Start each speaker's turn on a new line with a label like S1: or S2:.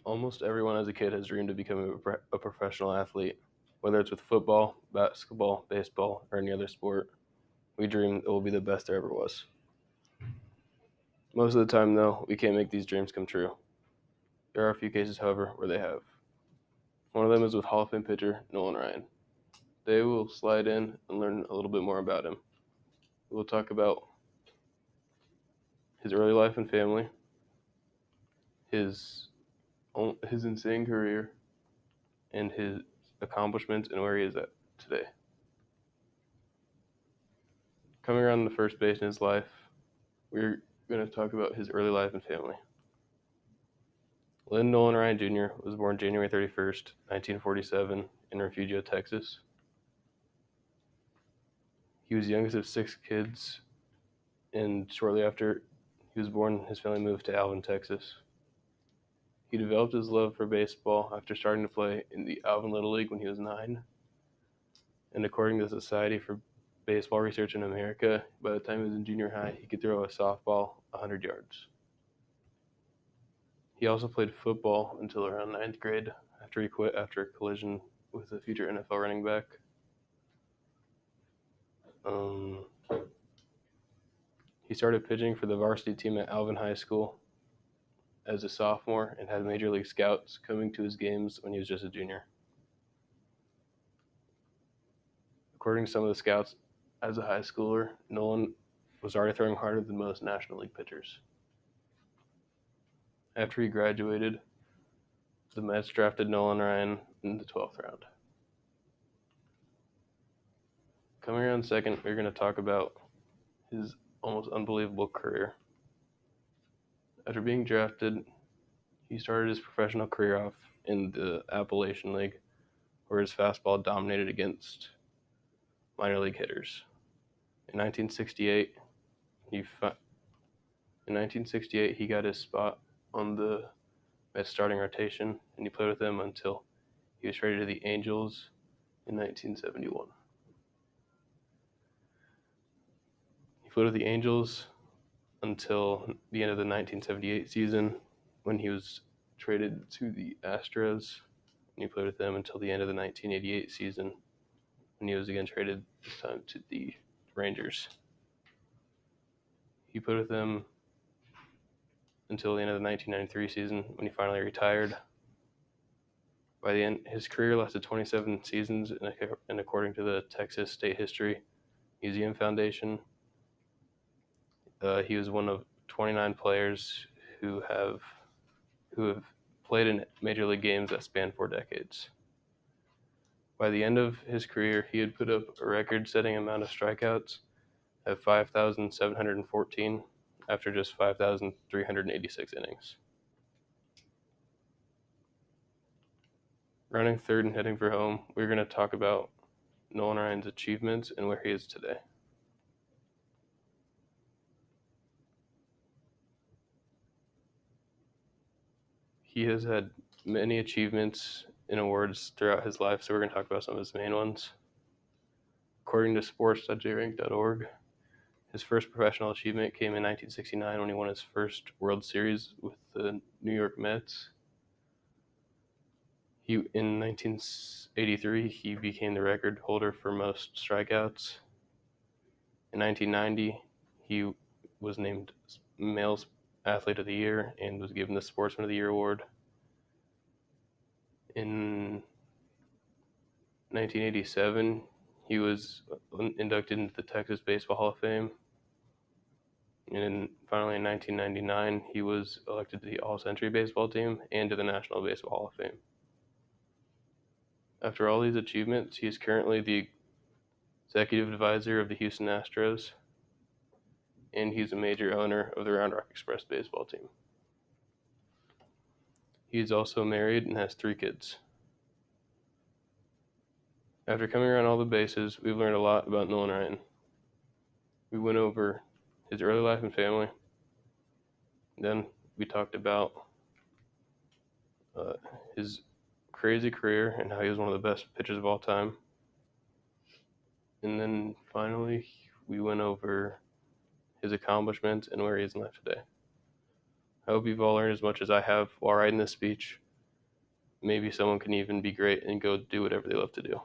S1: Almost everyone as a kid has dreamed of becoming a professional athlete, whether it's with football, basketball, baseball, or any other sport. We dream it will be the best there ever was. Most of the time, though, we can't make these dreams come true. There are a few cases, however, where they have. One of them is with Hall of Fame pitcher Nolan Ryan. Today we'll slide in and learn a little bit more about him. We'll talk about his early life and family, his his insane career, and his accomplishments and where he is at today. Coming around the first base in his life, we're going to talk about his early life and family. Lynn Nolan Ryan Jr. was born January 31st, 1947, in Refugio, Texas. He was the youngest of six kids, and shortly after he was born, his family moved to Alvin, Texas. He developed his love for baseball after starting to play in the Alvin Little League when he was 9. And according to the Society for Baseball Research in America, by the time he was in junior high, he could throw a softball 100 yards. He also played football until around ninth grade after he quit after a collision with a future NFL running back. He started pitching for the varsity team at Alvin High School as a sophomore and had major league scouts coming to his games when he was just a junior. According to some of the scouts, as a high schooler, Nolan was already throwing harder than most National League pitchers. After he graduated, the Mets drafted Nolan Ryan in the 12th round. Coming around second, we're going to talk about his almost unbelievable career. After being drafted, he started his professional career off in the Appalachian League, where his fastball dominated against minor league hitters. In 1968, he got his spot on the Mets starting rotation, and he played with them until he was traded to the Angels in 1971. He played with the Angels until the end of the 1978 season, when he was traded to the Astros, and he played with them until the end of the 1988 season, when he was again traded this time to the Rangers. He played with them until the end of the 1993 season, when he finally retired. By the end, his career lasted 27 seasons, and according to the Texas State History Museum Foundation, he was one of 29 players who have played in major league games that span 4 decades. By the end of his career, he had put up a record-setting amount of strikeouts at 5,714 after just 5,386 innings. Running third and heading for home, we're going to talk about Nolan Ryan's achievements and where he is today. He has had many achievements and awards throughout his life, so we're going to talk about some of his main ones. According to sports.jrank.org, his first professional achievement came in 1969 when he won his first World Series with the New York Mets. In 1983, he became the record holder for most strikeouts. In 1990, he was named Male Athlete of the Year and was given the Sportsman of the Year award. In 1987, he was inducted into the Texas Baseball Hall of Fame. And finally, in 1999, he was elected to the All-Century Baseball Team and to the National Baseball Hall of Fame. After all these achievements, he is currently the executive advisor of the Houston Astros, and he's a major owner of the Round Rock Express baseball team. He is also married and has 3 kids. After coming around all the bases, we've learned a lot about Nolan Ryan. We went over his early life and family. Then we talked about his crazy career and how he was one of the best pitchers of all time. And then finally, we went over his accomplishments and where he is in life today. I hope you've all learned as much as I have while writing this speech. maybe someone can even be great and go do whatever they love to do.